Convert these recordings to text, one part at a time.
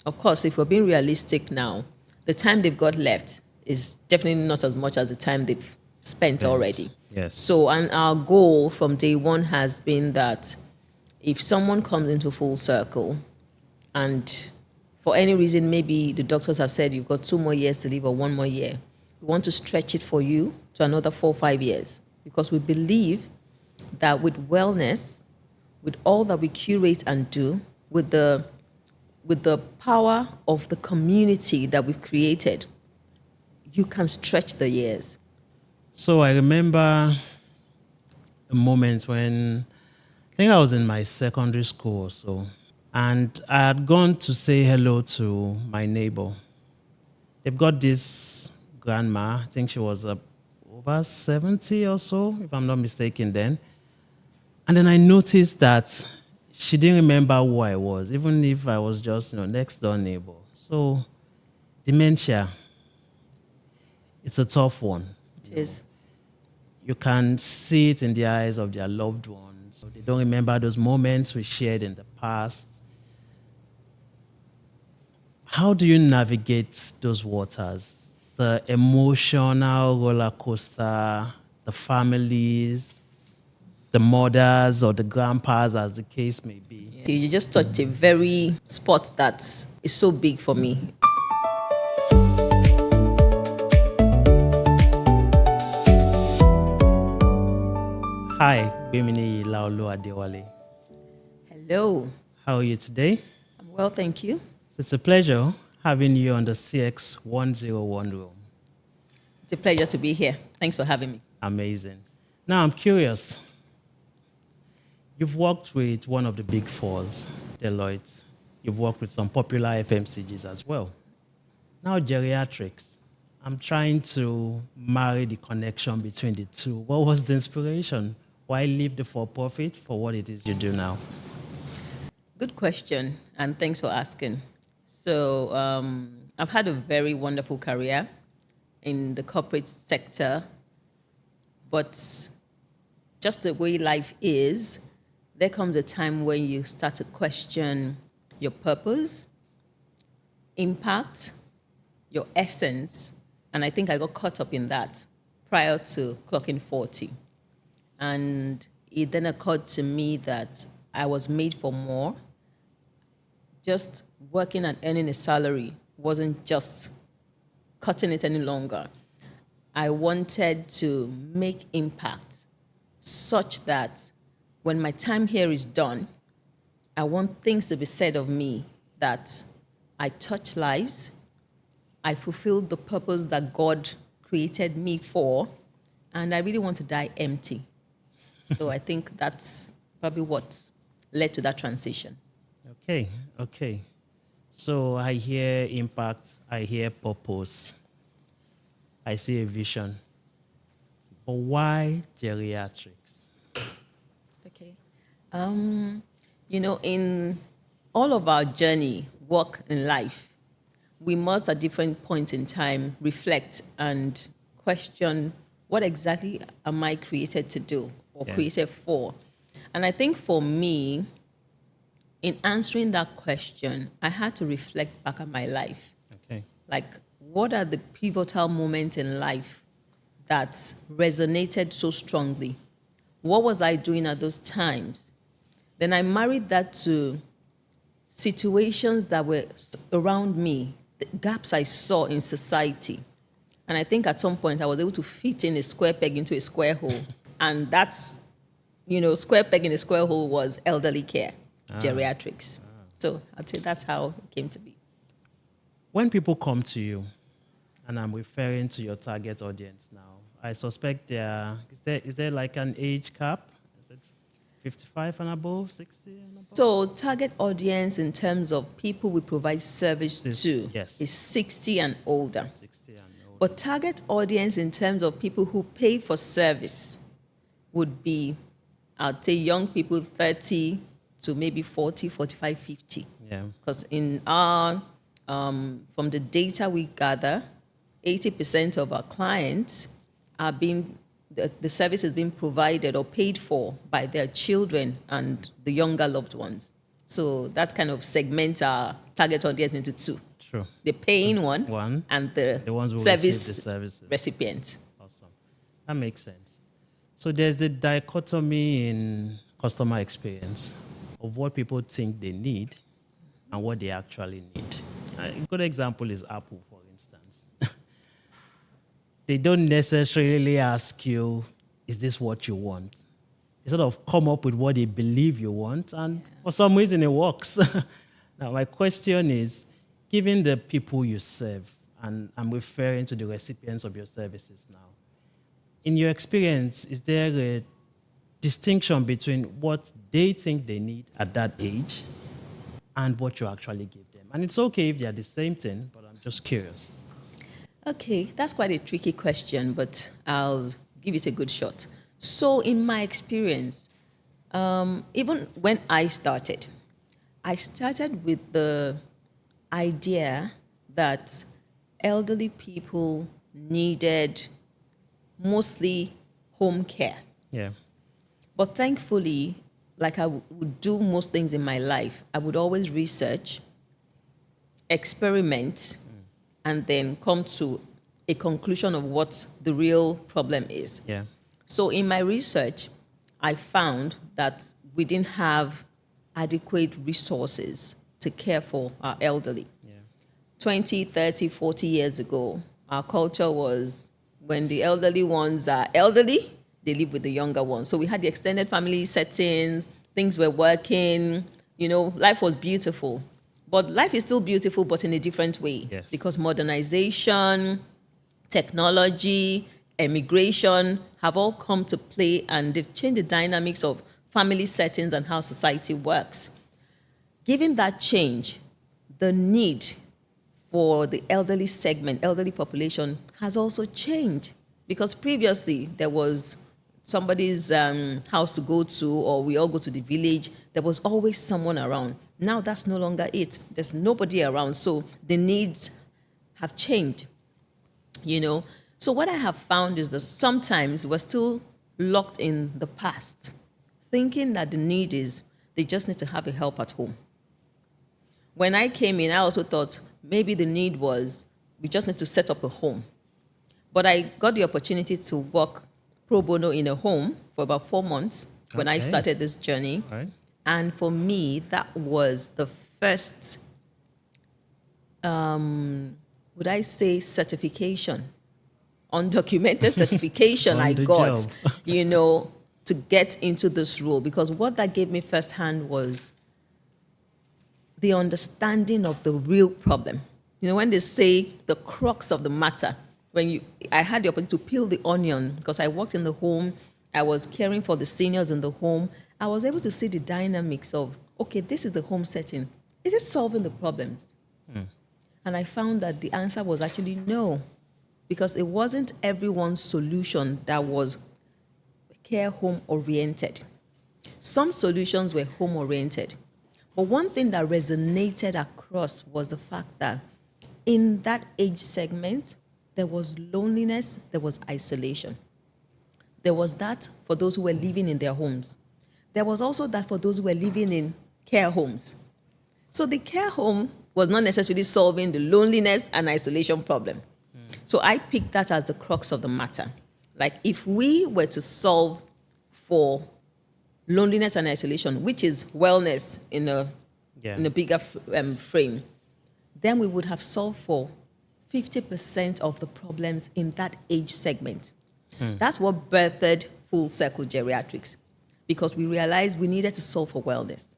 Of course, if we're being realistic now, the time they've got left is definitely not as much as the time they've spent already. Yes. So, and our goal from day one has been that if someone comes into full circle and for any reason, maybe the doctors have said you've got 2 more years to live or 1 more year, we want to stretch it for you to another 4 or 5 years because we believe that with wellness, with all that we curate and do, with the power of the community that we've created, you can stretch the years. So I remember a moment when I think I was in my secondary school or so, and I had gone to say hello to my neighbor. They've got this grandma, I think she was over 70 or so, if I'm not mistaken then. And then I noticed that she didn't remember who I was, even if I was just, next door neighbor. So dementia, it's a tough one. It is. You can see it in the eyes of their loved ones. They don't remember those moments we shared in the past. How do you navigate those waters? The emotional roller coaster, the families, the mothers or the grandpas, as the case may be. You just touched a very spot that is so big for me. Hi, Gbeminiyi Laolu-Adewale. Hello. How are you today? I'm well, thank you. It's a pleasure having you on the CX 101 room. It's a pleasure to be here. Thanks for having me. Amazing. Now, I'm curious. You've worked with one of the big fours, Deloitte. You've worked with some popular FMCGs as well. Now, Geriatrics. I'm trying to marry the connection between the two. What was the inspiration? Why leave the for-profit for what it is you do now? Good question, and thanks for asking. So I've had a very wonderful career in the corporate sector, but just the way life is, there comes a time when you start to question your purpose, impact, your essence, and I think I got caught up in that prior to clocking 40. And it then occurred to me that I was made for more. Just working and earning a salary wasn't just cutting it any longer. I wanted to make impact such that when my time here is done, I want things to be said of me that I touch lives, I fulfilled the purpose that God created me for, and I really want to die empty. So I think that's probably what led to that transition. Okay. So I hear impact, I hear purpose, I see a vision. But why geriatrics? Okay. In all of our journey, work in life, we must at different points in time reflect and question what exactly am I created to do or created for? And I think for me, in answering that question, I had to reflect back at my life. Okay. Like, what are the pivotal moments in life that resonated so strongly? What was I doing at those times? Then I married that to situations that were around me, the gaps I saw in society. And I think at some point I was able to fit in a square peg into a square hole. And that's, square peg in a square hole was elderly care, geriatrics. So I'd say that's how it came to be. When people come to you, and I'm referring to your target audience now, I suspect is there like an age cap? Is it 55 and above, 60 and above? So target audience in terms of people we provide service to is 60 and older. 60 and older. But target audience in terms of people who pay for service would be, I'd say, young people 30 to maybe 40, 45, 50. Yeah. Because in our, from the data we gather, 80% of our clients are the service is being provided or paid for by their children and the younger loved ones. So that kind of segments our target audience into two: True. the paying one, One, and the ones who receive the service services. recipient. Awesome. That makes sense. So there's the dichotomy in customer experience of what people think they need and what they actually need. A good example is Apple, for instance. They don't necessarily ask you, is this what you want? They sort of come up with what they believe you want, and for some reason it works. Now, my question is, given the people you serve, and I'm referring to the recipients of your services now, in your experience, is there a distinction between what they think they need at that age and what you actually give them? And it's okay if they're the same thing, but I'm just curious. Okay, that's quite a tricky question, but I'll give it a good shot. So, in my experience, even when I started with the idea that elderly people needed mostly home care. Yeah. But thankfully, like I would do most things in my life, I would always research, experiment, and then come to a conclusion of what the real problem is. Yeah. So in my research, I found that we didn't have adequate resources to care for our elderly. Yeah. 20, 30, 40 years ago, our culture was when the elderly ones are elderly, they live with the younger ones. So we had the extended family settings, things were working, life was beautiful. But life is still beautiful, but in a different way. Yes. Because modernization, technology, immigration have all come to play, and they've changed the dynamics of family settings and how society works. Given that change, the need for the elderly segment, elderly population, has also changed. Because previously, there was somebody's house to go to, or we all go to the village, there was always someone around. Now that's no longer it. There's nobody around, so the needs have changed, So what I have found is that sometimes we're still locked in the past, thinking that the need is they just need to have a help at home. When I came in, I also thought maybe the need was we just need to set up a home. But I got the opportunity to work pro bono in a home for about 4 months when I Okay. started this journey. All right. And for me, that was the first, would I say, certification, undocumented certification On I the got, job. to get into this role. Because what that gave me firsthand was the understanding of the real problem. When they say the crux of the matter, I had the opportunity to peel the onion because I worked in the home, I was caring for the seniors in the home. I was able to see the dynamics of, okay, this is the home setting. Is it solving the problems? And I found that the answer was actually no, because it wasn't everyone's solution that was care home oriented. Some solutions were home oriented. But one thing that resonated across was the fact that in that age segment, there was loneliness, there was isolation. There was that for those who were living in their homes. There was also that for those who were living in care homes. So the care home was not necessarily solving the loneliness and isolation problem. So I picked that as the crux of the matter. Like if we were to solve for loneliness and isolation, which is wellness in a bigger frame, then we would have solved for 50% of the problems in that age segment. That's what birthed Full Circle Geriatrics, because we realized we needed to solve for wellness.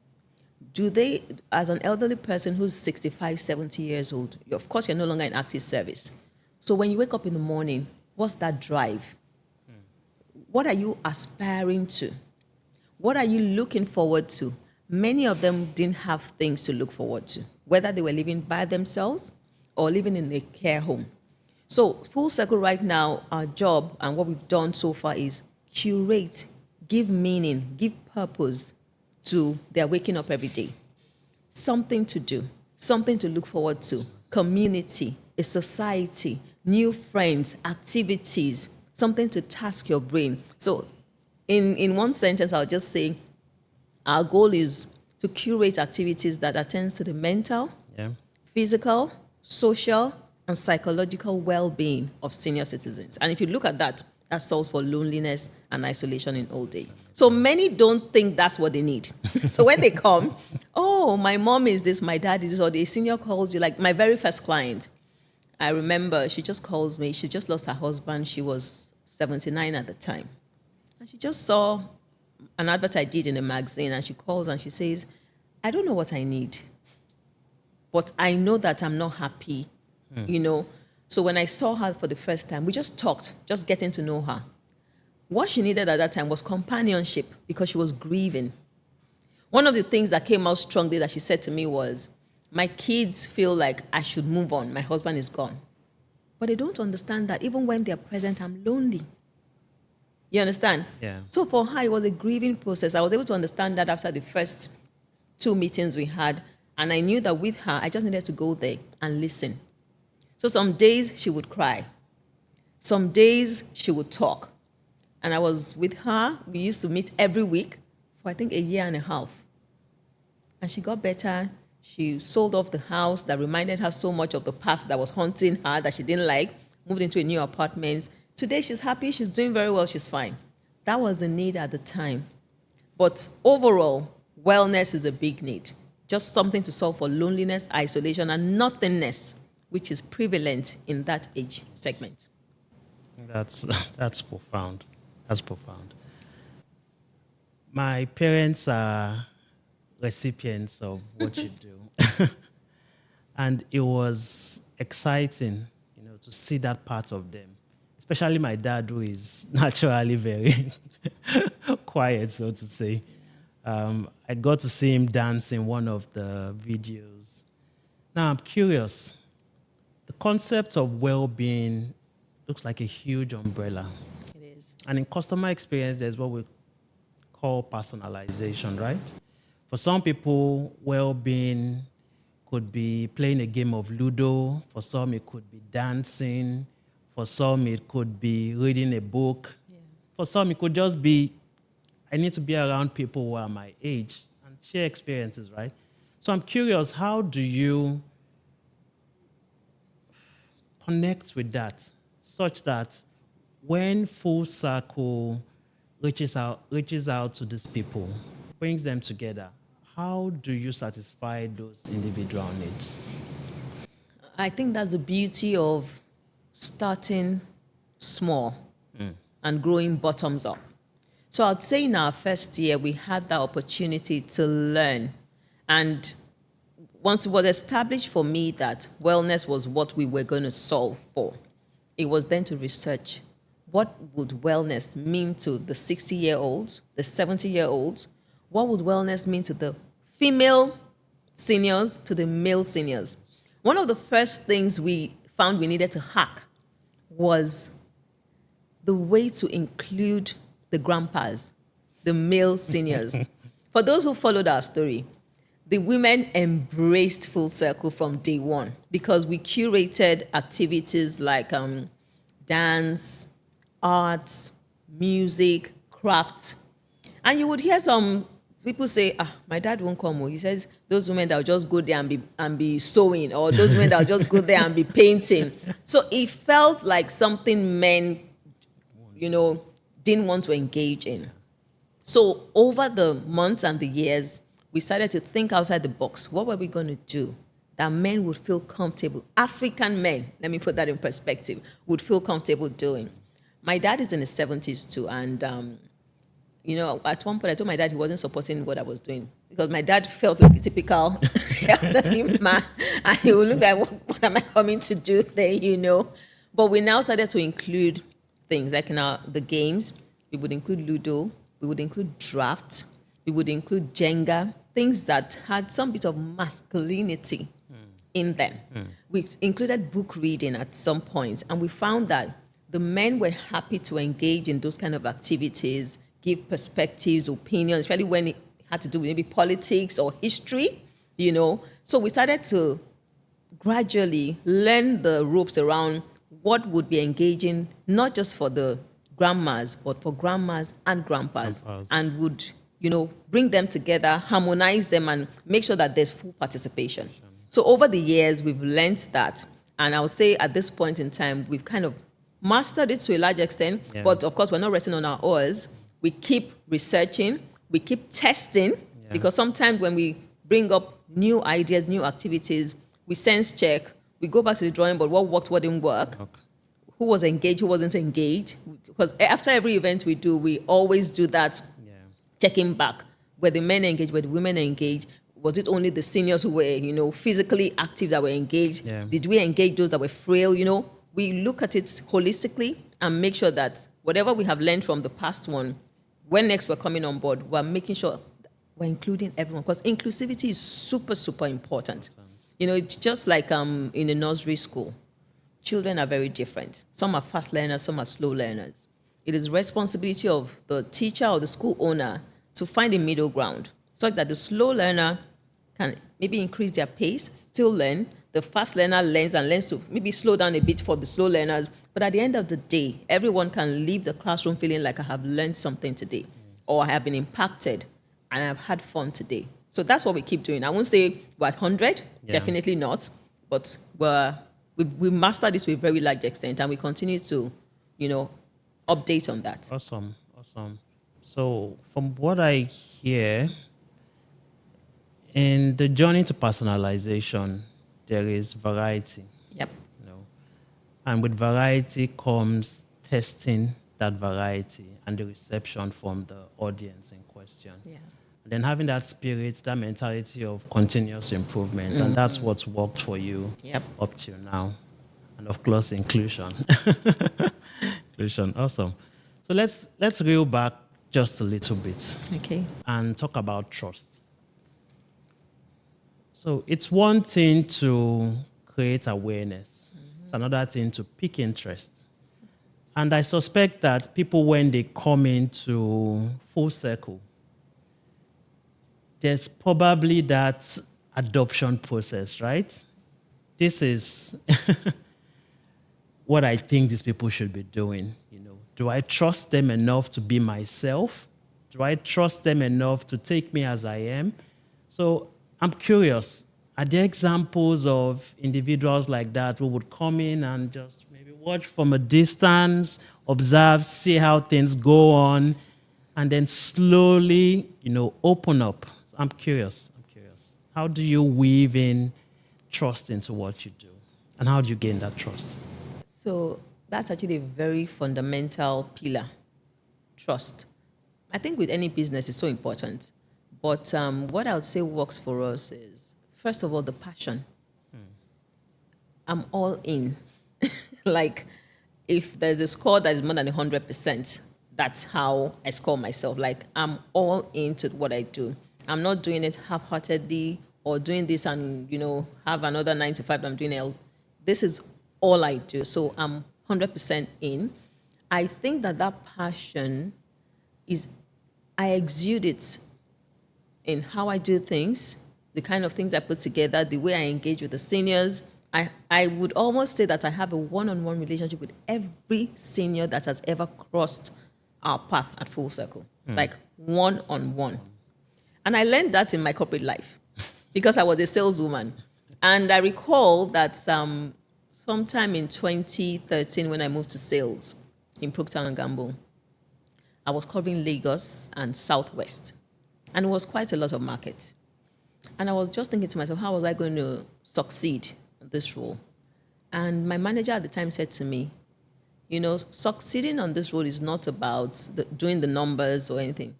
As an elderly person who's 65, 70 years old, of course you're no longer in active service. So when you wake up in the morning, what's that drive? What are you aspiring to? What are you looking forward to? Many of them didn't have things to look forward to, whether they were living by themselves or living in a care home. So Full Circle right now, our job and what we've done so far is curate, give meaning, give purpose to their waking up every day. Something to do, something to look forward to, community, a society, new friends, activities, something to task your brain. So in one sentence, I'll just say our goal is to curate activities that attends to the mental, Yeah. physical, social, and psychological well-being of senior citizens. And if you look at that, that solves for loneliness and isolation in old age. So many don't think that's what they need. So when they come, oh, my mom is this, my dad is this, or the senior calls you. Like my very first client, I remember she just calls me. She just lost her husband. She was 79 at the time. And she just saw an advert I did in a magazine, and she calls and she says, I don't know what I need, but I know that I'm not happy, you know. So when I saw her for the first time, we just talked, just getting to know her. What she needed at that time was companionship because she was grieving. One of the things that came out strongly that she said to me was, my kids feel like I should move on. My husband is gone. But they don't understand that even when they're present, I'm lonely. You understand? Yeah. So for her, it was a grieving process. I was able to understand that after the first 2 meetings we had. And I knew that with her, I just needed to go there and listen. So some days she would cry. Some days she would talk. And I was with her. We used to meet every week for, I think, a year and a half. And she got better. She sold off the house that reminded her so much of the past that was haunting her, that she didn't like, moved into a new apartment. Today she's happy. She's doing very well. She's fine. That was the need at the time. But overall, wellness is a big need. Just something to solve for loneliness, isolation, and nothingness, which is prevalent in that age segment. That's profound. That's profound. My parents are recipients of what you do. And it was exciting, to see that part of them. Especially my dad, who is naturally very quiet, so to say. I got to see him dance in one of the videos. Now, I'm curious. The concept of well-being looks like a huge umbrella. It is. And in customer experience, there's what we call personalization, right? For some people, well-being could be playing a game of Ludo. For some, it could be dancing. For some, it could be reading a book. Yeah. For some, it could just be, I need to be around people who are my age and share experiences, right? So I'm curious, how do you connect with that such that when Full Circle reaches out to these people, brings them together, how do you satisfy those individual needs? I think that's the beauty of starting small and growing bottoms up. So I'd say in our first year, we had the opportunity to learn. And once it was established for me that wellness was what we were going to solve for, it was then to research what would wellness mean to the 60-year-olds, the 70-year-olds? What would wellness mean to the female seniors, to the male seniors? One of the first things we found we needed to hack was the way to include the grandpas, the male seniors. For those who followed our story, the women embraced Full Circle from day one because we curated activities like dance, arts, music, crafts. And you would hear some people say, my dad won't come. He says those women that will just go there and be sewing, or those women that will just go there and be painting. So it felt like something men, didn't want to engage in. So over the months and the years, we started to think outside the box. What were we going to do that men would feel comfortable? African men, let me put that in perspective, would feel comfortable doing. My dad is in his 70s too, and at one point I told my dad he wasn't supporting what I was doing because my dad felt like a typical elderly man, and he would look like, what am I coming to do there, But we now started to include things like in the games. We would include Ludo, we would include draft, we would include Jenga, things that had some bit of masculinity in them. We included book reading at some point, and we found that the men were happy to engage in those kind of activities, give perspectives, opinions, especially when it had to do with maybe politics or history, So we started to gradually learn the ropes around what would be engaging, not just for the grandmas, but for grandmas and grandpas, and would bring them together, harmonize them, and make sure that there's full participation. So over the years, we've learned that. And I would say at this point in time, we've kind of mastered it to a large extent. Yeah. But of course, we're not resting on our oars. We keep researching, we keep testing, because sometimes when we bring up new ideas, new activities, we sense check, we go back to the drawing board, what worked, what didn't work, who was engaged, who wasn't engaged. Because after every event we do, we always do that checking back. Were the men engaged, were the women engaged? Was it only the seniors who were, physically active that were engaged? Yeah. Did we engage those that were frail? We look at it holistically and make sure that whatever we have learned from the past one, when next we're coming on board, we're making sure we're including everyone, because inclusivity is super, super important. It's just like in a nursery school. Children are very different. Some are fast learners, some are slow learners. It is responsibility of the teacher or the school owner to find a middle ground so that the slow learner can maybe increase their pace, still learn. The fast learner learns to maybe slow down a bit for the slow learners. But at the end of the day, everyone can leave the classroom feeling like I have learned something today, or I have been impacted and I've had fun today. So that's what we keep doing. I won't say we're at 100, definitely not, but we mastered this to a very large extent, and we continue to, update on that. Awesome. So from what I hear, in the journey to personalization, there is variety. Yep. And with variety comes testing that variety and the reception from the audience in question. Yeah. And then having that spirit, that mentality of continuous improvement, and that's what's worked for you up till now. And of course, inclusion. Inclusion, awesome. So let's reel back just a little bit. Okay. And talk about trust. So it's one thing to create awareness. It's another thing to pick interest. And I suspect that people, when they come into full circle, there's probably that adoption process, right? This is what I think these people should be doing. Do I trust them enough to be myself? Do I trust them enough to take me as I am? So I'm curious, are there examples of individuals like that who would come in and just maybe watch from a distance, observe, see how things go on, and then slowly, open up? So I'm curious. How do you weave in trust into what you do? And how do you gain that trust? So that's actually a very fundamental pillar, trust. I think with any business, it's so important. But what I would say works for us is, first of all, the passion. I'm all in. Like, if there's a score that is more than 100%, that's how I score myself. Like, I'm all into what I do. I'm not doing it half-heartedly or doing this and, have another 9 to 5 I'm doing else. This is all I do. So I'm 100% in. I think that passion is, I exude it in how I do things, the kind of things I put together, the way I engage with the seniors. I would almost say that I have a one-on-one relationship with every senior that has ever crossed our path at Full Circle, like one-on-one. And I learned that in my corporate life because I was a saleswoman. And I recall that sometime in 2013, when I moved to sales in Procter & Gamble, I was covering Lagos and Southwest. And it was quite a lot of markets. And I was just thinking to myself, how was I going to succeed in this role? And my manager at the time said to me, succeeding on this role is not about doing the numbers or anything.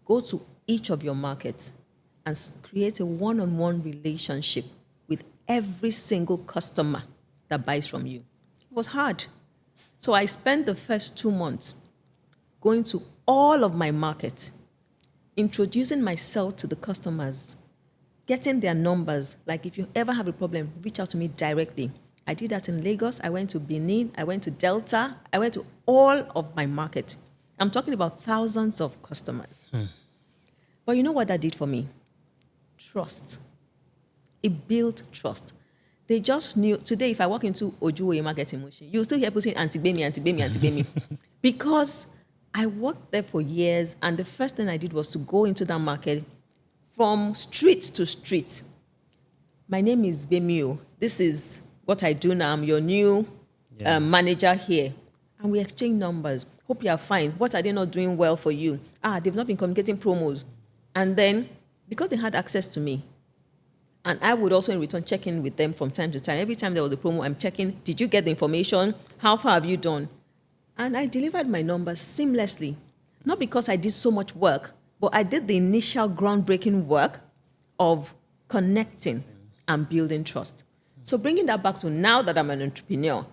Go to each of your markets and create a one-on-one relationship with every single customer that buys from you. It was hard. So I spent the first 2 months going to all of my markets, introducing myself to the customers, getting their numbers. Like, if you ever have a problem, reach out to me directly. I did that in Lagos. I went to Benin. I went to Delta. I went to all of my markets. I'm talking about thousands of customers. But you know what that did for me? Trust. It built trust. They just knew. Today, if I walk into Ojuwoye Market in Mushin, you'll still hear people saying, Auntie Gbemi, Auntie Gbemi, Auntie Gbemi. Because I worked there for years, and the first thing I did was to go into that market from street to street. My name is Gbeminiyi. This is what I do now. I'm your new manager here. And we exchange numbers. Hope you are fine. What are they not doing well for you? They've not been communicating promos. And then, because they had access to me, and I would also in return check in with them from time to time. Every time there was a promo, I'm checking, did you get the information? How far have you done? And I delivered my numbers seamlessly. Not because I did so much work, but I did the initial groundbreaking work of connecting and building trust. So bringing that back to now that I'm an entrepreneur,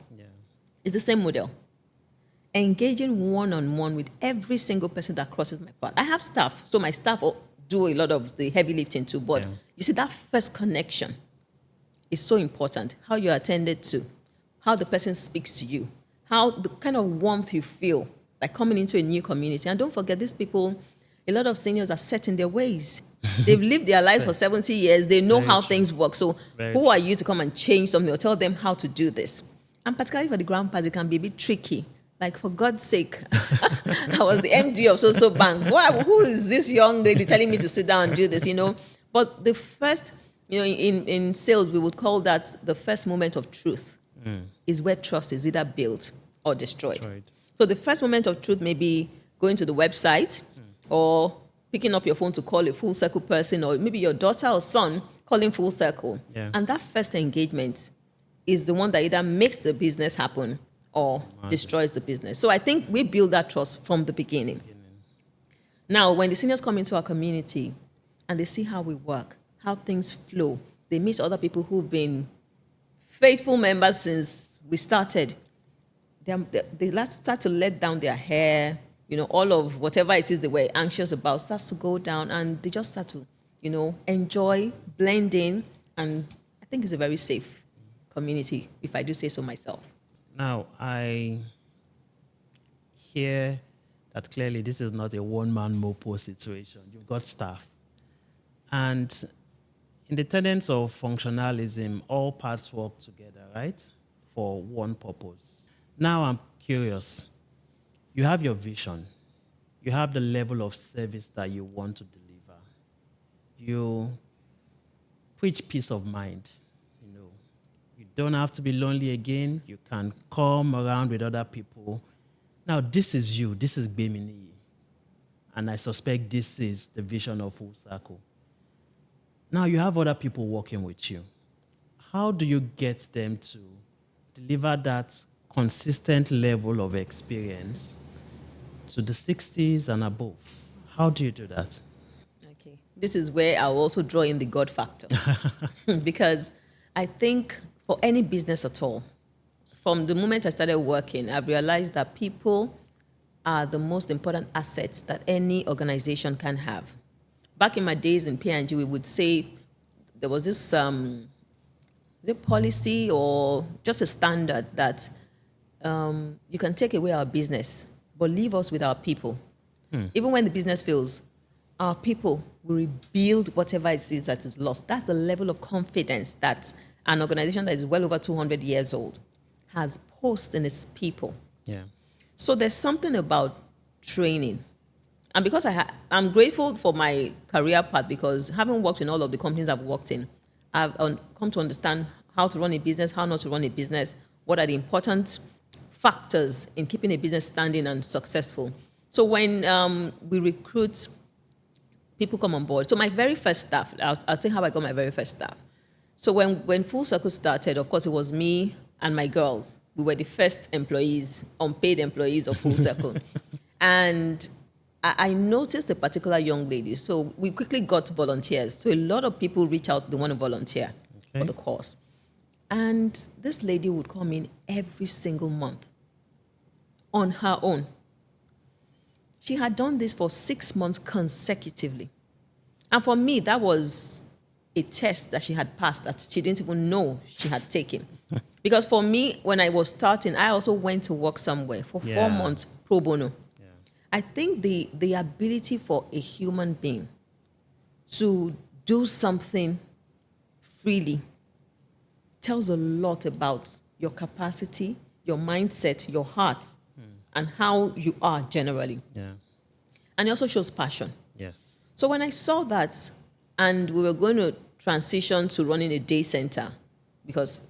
it's the same model. Engaging one-on-one with every single person that crosses my path. I have staff, so my staff do a lot of the heavy lifting too, but you see, that first connection is so important. How you're attended to, how the person speaks to you, how the kind of warmth you feel, like coming into a new community. And don't forget, these people, a lot of seniors are set in their ways. They've lived their lives for 70 years. They know how things work. So who are you to come and change something or tell them how to do this? And particularly for the grandpas, it can be a bit tricky. Like, for God's sake, I was the MD of so-so bank. Who is this young lady telling me to sit down and do this, But the first, in sales, we would call that the first moment of truth is where trust is either built or destroyed. Right. So the first moment of truth may be going to the website or picking up your phone to call a full circle person, or maybe your daughter or son calling full circle. Yeah. And that first engagement is the one that either makes the business happen or destroys the business. So I think we build that trust from the beginning. Now, when the seniors come into our community and they see how we work, how things flow, they meet other people who've been faithful members since we started. They start to let down their hair, all of whatever it is they were anxious about starts to go down, and they just start to, enjoy, blend in, and I think it's a very safe community, if I do say so myself. Now, I hear that clearly this is not a one-man mopo situation. You've got staff. And in the tenets of functionalism, all parts work together, right? For one purpose. Now I'm curious. You have your vision. You have the level of service that you want to deliver. You preach peace of mind. You don't have to be lonely again. You can come around with other people. Now, this is you. This is Gbeminiyi. And I suspect this is the vision of Full Circle. Now, you have other people working with you. How do you get them to deliver that consistent level of experience to the 60s and above? How do you do that? Okay. This is where I'll also draw in the God factor. Because I think for any business at all, from the moment I started working, I've realized that people are the most important assets that any organization can have. Back in my days in P&G, we would say there was this the policy or just a standard that you can take away our business, but leave us with our people. Even when the business fails, our people will rebuild whatever it is that is lost. That's the level of confidence that an organization that is well over 200 years old has posed in its people. Yeah. So there's something about training. And because I'm grateful for my career path, because having worked in all of the companies I've worked in, I've come to understand how to run a business, how not to run a business, what are the important factors in keeping a business standing and successful. So when we recruit, people come on board. So my very first staff, I'll say how I got my very first staff. So when Full Circle started, of course, it was me and my girls. We were the first employees, unpaid employees of Full Circle. And I noticed a particular young lady. So we quickly got volunteers. So a lot of people reach out, they want to volunteer for the course. And this lady would come in every single month on her own. She had done this for 6 months consecutively. And for me, that was a test that she had passed that she didn't even know she had taken. Because for me, when I was starting, I also went to work somewhere for 4 months pro bono. Yeah. I think the ability for a human being to do something freely tells a lot about your capacity, your mindset, your heart, and how you are generally. Yeah. And it also shows passion. Yes. So when I saw that, and we were going to transition to running a day center, because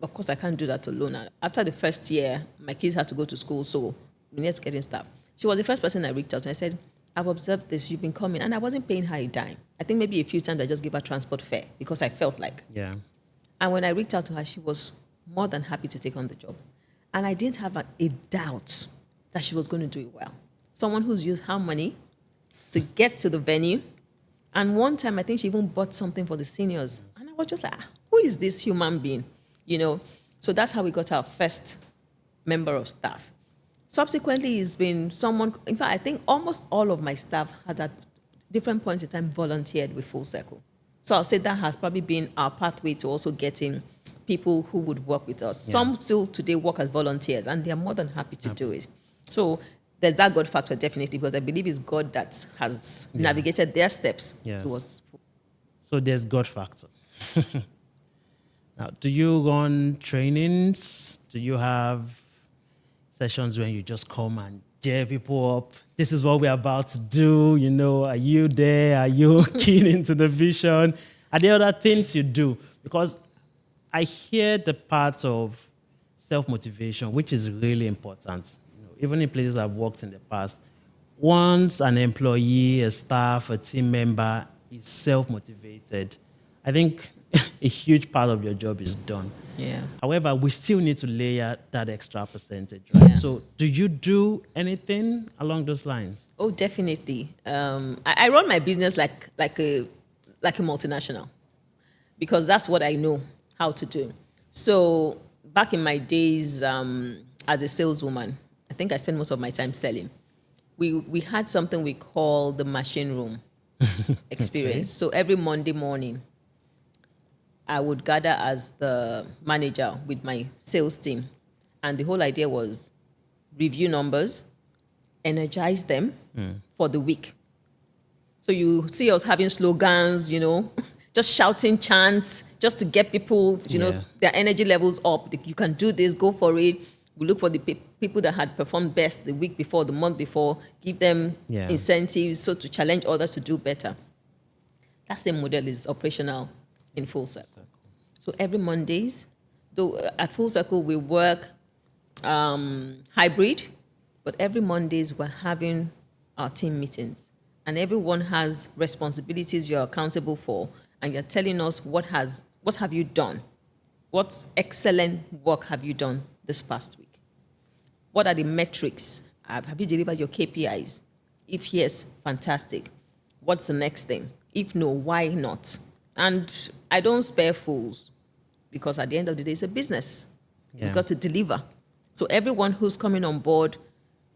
of course I can't do that alone. And after the first year, my kids had to go to school, so we needed to get in staff. She was the first person I reached out, and I said, I've observed this, you've been coming, and I wasn't paying her a dime. I think maybe a few times I just gave her transport fare because I felt like. Yeah. And when I reached out to her, she was more than happy to take on the job. And I didn't have a doubt that she was going to do it well. Someone who's used her money to get to the venue. And one time, I think she even bought something for the seniors. And I was just like, who is this human being? You know, so that's how we got our first member of staff. Subsequently, it's been someone, in fact, I think almost all of my staff had at different points in time volunteered with Full Circle. So I'll say that has probably been our pathway to also getting people who would work with us. Yeah. Some still today work as volunteers, and they're more than happy to do it. So there's that God factor, definitely, because I believe it's God that has navigated their steps towards. So there's God factor. Now, do you run trainings? Do you have sessions when you just come and cheer people up? This is what we're about to do. You know, are you there? Are you keen into the vision? Are there other things you do? Because I hear the part of self-motivation, which is really important. You know, even in places I've worked in the past, once an employee, a staff, a team member is self-motivated, I think a huge part of your job is done. Yeah. However, we still need to layer that extra percentage, right? Yeah. So do you do anything along those lines? Oh, definitely. I run my business like a multinational, because that's what I know how to do. So back in my days as a saleswoman, I think I spent most of my time selling. We had something we call the machine room experience. Okay. So every Monday morning, I would gather as the manager with my sales team. And the whole idea was review numbers, energize them for the week. So you see us having slogans, you know, just shouting chants, just to get people, you know, their energy levels up. You can do this, go for it. We look for the people that had performed best the week before, the month before, give them incentives, so to challenge others to do better. That same model is operational in Full Circle. So every Mondays, though at Full Circle we work hybrid, but every Mondays we're having our team meetings, and everyone has responsibilities you're accountable for, and you're telling us what have you done, what excellent work have you done this past week, what are the metrics, have you delivered your KPIs? If yes, fantastic. What's the next thing? If no, why not? And I don't spare fools, because at the end of the day, it's a business. It's got to deliver. So everyone who's coming on board,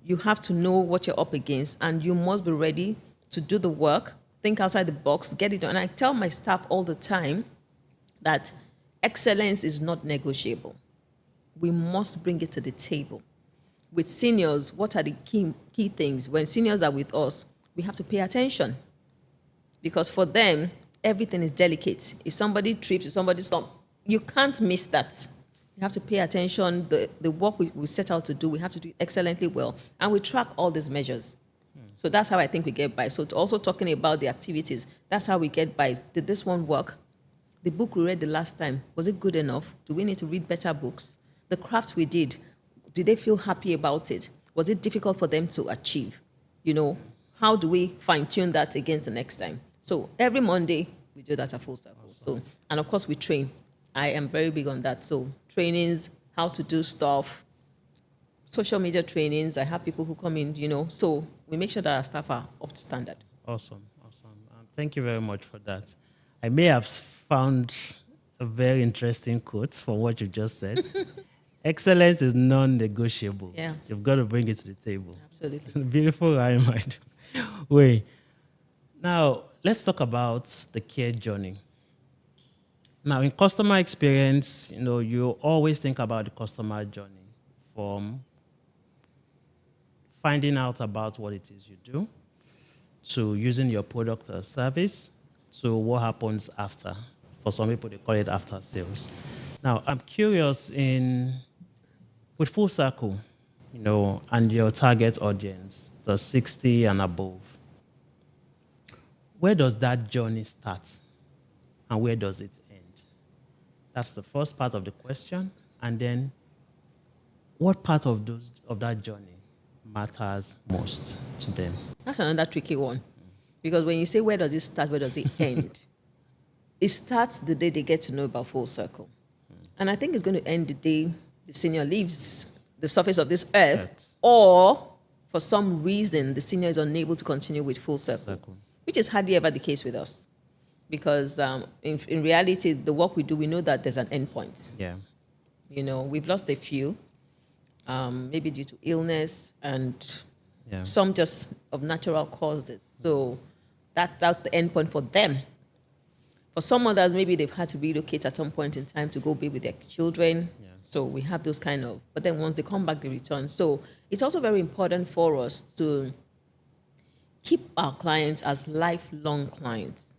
you have to know what you're up against, and you must be ready to do the work, think outside the box, get it done. And I tell my staff all the time that excellence is not negotiable. We must bring it to the table. With seniors, what are the key things? When seniors are with us, we have to pay attention, because for them, everything is delicate. If somebody trips, if somebody stops, you can't miss that. You have to pay attention. The work we set out to do, we have to do excellently well. And we track all these measures. So that's how I think we get by. So also talking about the activities, that's how we get by. Did this one work? The book we read the last time, was it good enough? Do we need to read better books? The crafts we did they feel happy about it? Was it difficult for them to achieve? You know, how do we fine-tune that against the next time? So every Monday, we do that at Full Circle. Awesome. So, and of course, we train. I am very big on that. So trainings, how to do stuff, social media trainings. I have people who come in, you know. So we make sure that our staff are up to standard. Awesome. Thank you very much for that. I may have found a very interesting quote from what you just said. Excellence is non-negotiable. Yeah. You've got to bring it to the table. Absolutely. Beautiful rhyme. Wait. Now, let's talk about the care journey. Now, in customer experience, you know, you always think about the customer journey, from finding out about what it is you do, to using your product or service, to what happens after. For some people, they call it after sales. Now, I'm curious with Full Circle, and your target audience, the 60 and above, where does that journey start and where does it end? That's the first part of the question. And then what part of that journey matters most to them? That's another tricky one. Because when you say where does it start, where does it end? It starts the day they get to know about Full Circle. And I think it's going to end the day the senior leaves the surface of this earth, or for some reason the senior is unable to continue with Full Circle, which is hardly ever the case with us. Because in reality, the work we do, we know that there's an end point. Yeah. We've lost a few, maybe due to illness and Yeah. some just of natural causes. So that's the end point for them. For some others, maybe they've had to relocate at some point in time to go be with their children. Yeah. So we have those kind of, but then once they come back, they return. So it's also very important for us to keep our clients as lifelong clients.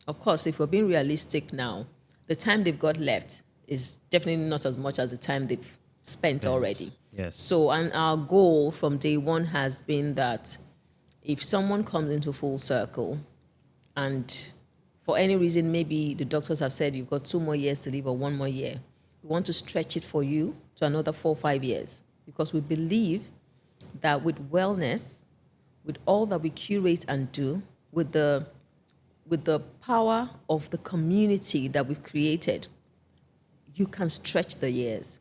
Of course, if we're being realistic now, the time they've got left is definitely not as much as the time they've spent already. Yes. So, and our goal from day one has been that if someone comes into Full Circle and for any reason, maybe the doctors have said you've got 2 more years to live or 1 more year, we want to stretch it for you to another 4 or 5 years, because we believe that with wellness, with all that we curate and do, with the power of the community that we've created, you can stretch the years.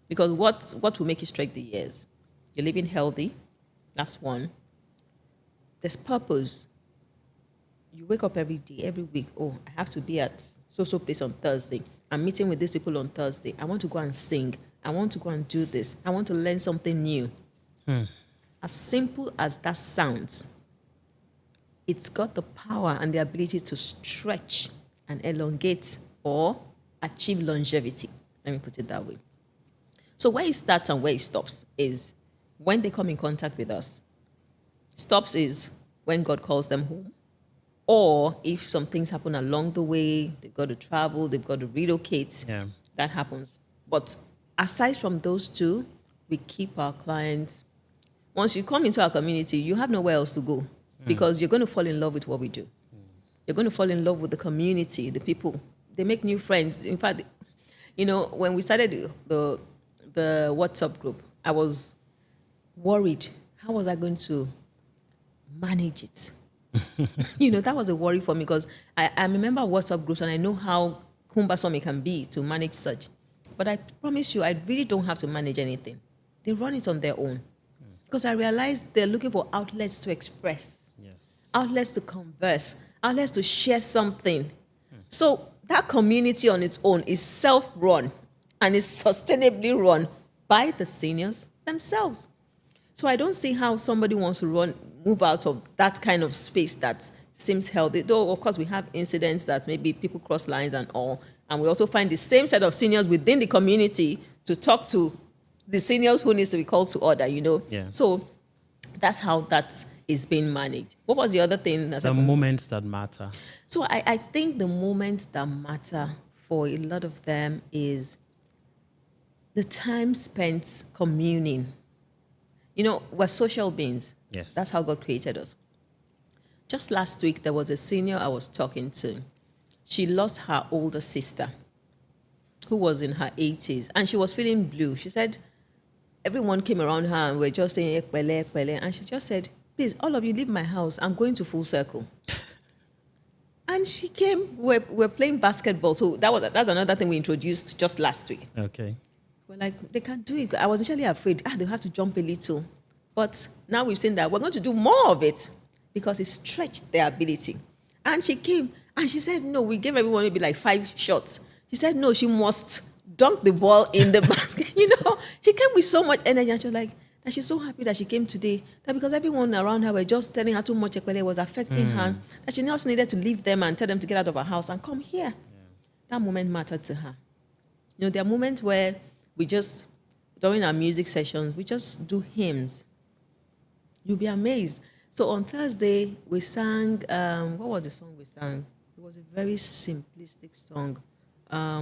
Because what will make you stretch the years? You're living healthy, that's one. There's purpose. You wake up every day, every week, oh, I have to be at so-so place on Thursday. I'm meeting with these people on Thursday. I want to go and sing. I want to go and do this. I want to learn something new. As simple as that sounds, it's got the power and the ability to stretch and elongate or achieve longevity. Let me put it that way. So where it starts and where it stops is when they come in contact with us. Stops is when God calls them home, or if some things happen along the way, they've got to travel, they've got to relocate, that happens. But aside from those two, we keep our clients. Once you come into our community, you have nowhere else to go, because you're going to fall in love with what we do. You're going to fall in love with the community, the people. They make new friends. In fact, when we started the WhatsApp group, I was worried. How was I going to manage it? That was a worry for me, because I remember WhatsApp groups and I know how cumbersome it can be to manage such. But I promise you, I really don't have to manage anything. They run it on their own. Because I realized they're looking for outlets to express, outlets to converse, outlets to share something. So that community on its own is self-run and is sustainably run by the seniors themselves. So I don't see how somebody wants to move out of that kind of space that seems healthy. Though, of course, we have incidents that maybe people cross lines and all. And we also find the same set of seniors within the community to talk to the seniors who needs to be called to order, Yeah. So that's how that is being managed. What was the other thing? The moments that matter. So I think the moments that matter for a lot of them is the time spent communing. We're social beings. Yes. That's how God created us. Just last week, there was a senior I was talking to. She lost her older sister, who was in her 80s, and she was feeling blue. She said, everyone came around her and were just saying, "Ekpele, ekpele," and she just said, "Please, all of you leave my house. I'm going to Full Circle." And she came, we're playing basketball. So that's another thing we introduced just last week. Okay. We're like, they can't do it. I was initially afraid, they'll have to jump a little. But now we've seen that we're going to do more of it because it stretched their ability. And she came and she said, no, we gave everyone maybe like 5 shots. She said, no, she must dunk the ball in the basket. She came with so much energy. And she was like, that she's so happy that she came today. That because everyone around her were just telling her too much Ekpele was affecting her. That she just needed to leave them and tell them to get out of her house and come here. Yeah. That moment mattered to her. There are moments where we just, during our music sessions, we just do hymns. You'll be amazed. So on Thursday, we sang, what was the song we sang? It was a very simplistic song. I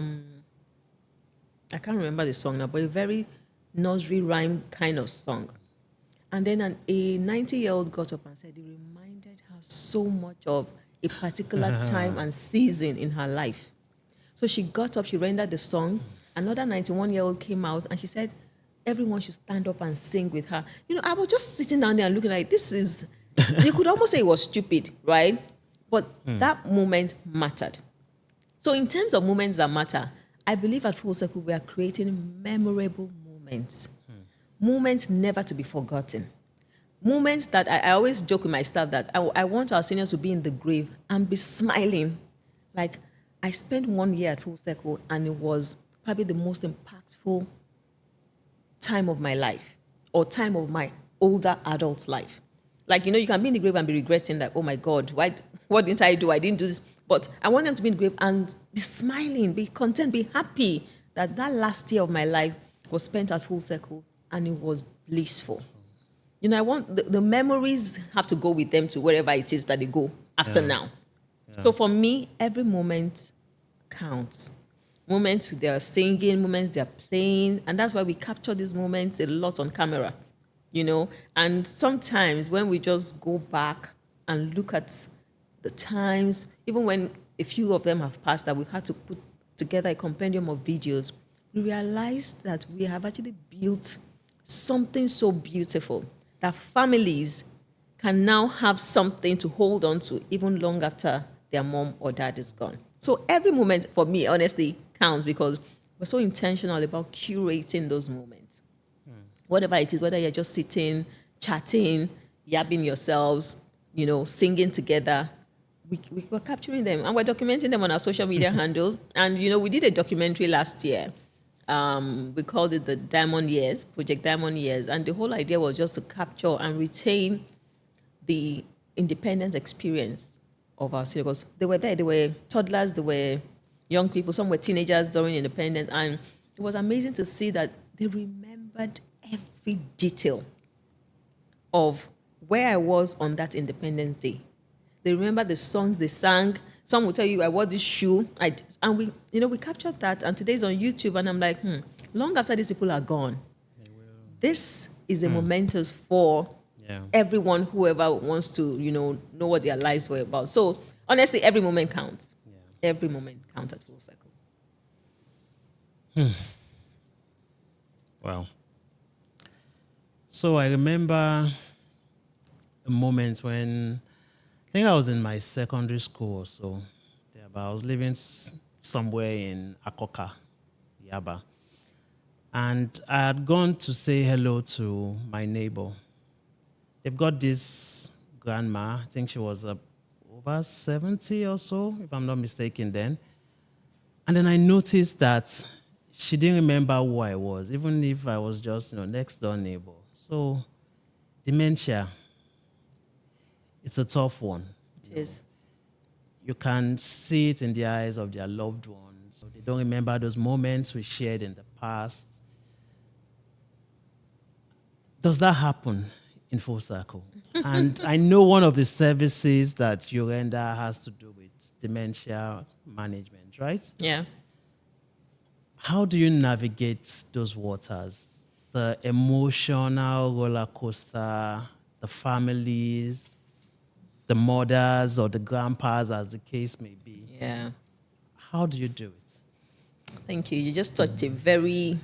can't remember the song now, but a very nursery rhyme kind of song. And then a 90-year-old got up and said it reminded her so much of a particular time and season in her life. So she got up, she rendered the song. Another 91-year-old came out and she said everyone should stand up and sing with her. I was just sitting down there and looking like, this is, you could almost say it was stupid, right? But that moment mattered. So in terms of moments that matter, I believe at Full Circle we are creating memorable moments. Moments never to be forgotten. Moments that I always joke with my staff that I want our seniors to be in the grave and be smiling. Like, I spent 1 year at Full Circle and it was probably the most impactful time of my life or time of my older adult life. Like, you can be in the grave and be regretting that, oh my God, what didn't I do? I didn't do this. But I want them to be in the grave and be smiling, be content, be happy that last year of my life was spent at Full Circle and it was blissful. I want the memories have to go with them to wherever it is that they go after now. Yeah. So for me, every moment counts. Moments they are singing, moments they are playing, and that's why we capture these moments a lot on camera, And sometimes when we just go back and look at the times, even when a few of them have passed, that we've had to put together a compendium of videos, we realize that we have actually built something so beautiful that families can now have something to hold on to even long after their mom or dad is gone. So every moment for me, honestly, counts because we're so intentional about curating those moments. Whatever it is, whether you're just sitting, chatting, yabbing yourselves, singing together, we're capturing them and we're documenting them on our social media handles. And, we did a documentary last year. We called it the Diamond Years, Project Diamond Years. And the whole idea was just to capture and retain the independence experience of our seniors. They were there, they were toddlers, they were young people, some were teenagers during independence. And it was amazing to see that they remembered every detail of where I was on that Independence Day. They remember the songs they sang. Some will tell you, I wore this shoe. And we captured that. And today's on YouTube. And I'm like, long after these people are gone, this is a momentous for everyone, whoever wants to, know what their lives were about. So honestly, every moment counts. Yeah. Every moment counts at Full Circle. Wow. So I remember a moment when I think I was in my secondary school. So I was living somewhere in Akoka, Yaba. And I had gone to say hello to my neighbor. They've got this grandma, I think she was over 70 or so, if I'm not mistaken then. And then I noticed that she didn't remember who I was, even if I was just, next door neighbor. So dementia, it's a tough one. It is. You can see it in the eyes of their loved ones. So they don't remember those moments we shared in the past. Does that happen in Full Circle? And I know one of the services that you render has to do with dementia management, right? Yeah. How do you navigate those waters? The emotional roller coaster, the families, the mothers or the grandpas, as the case may be. Yeah. How do you do it? Thank you. You just touched a very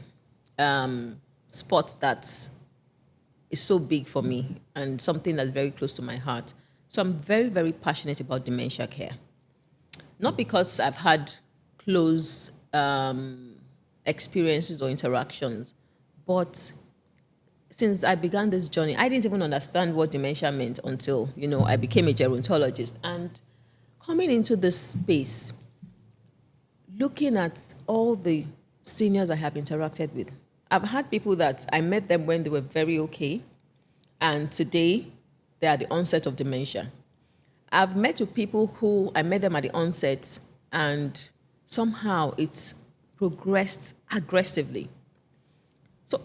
spot that is so big for me and something that's very close to my heart. So I'm very, very passionate about dementia care. Not because I've had close experiences or interactions, but since I began this journey, I didn't even understand what dementia meant until, I became a gerontologist. And coming into this space, looking at all the seniors I have interacted with, I've had people that I met them when they were very okay, and today they are at the onset of dementia. I've met with people who I met them at the onset, and somehow it's progressed aggressively. So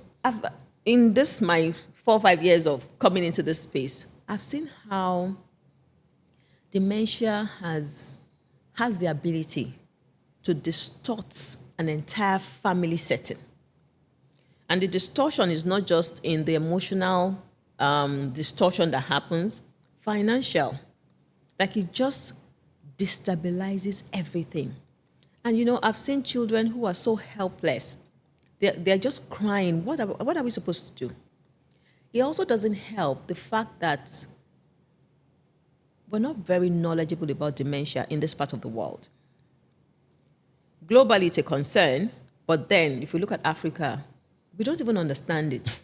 in this, my 4 or 5 years of coming into this space, I've seen how dementia has the ability to distort an entire family setting. And the distortion is not just in the emotional distortion that happens, financial. Like it just destabilizes everything. And I've seen children who are so helpless. They're just crying. What are we supposed to do? It also doesn't help the fact that we're not very knowledgeable about dementia in this part of the world. Globally, it's a concern, but then if you look at Africa, we don't even understand it.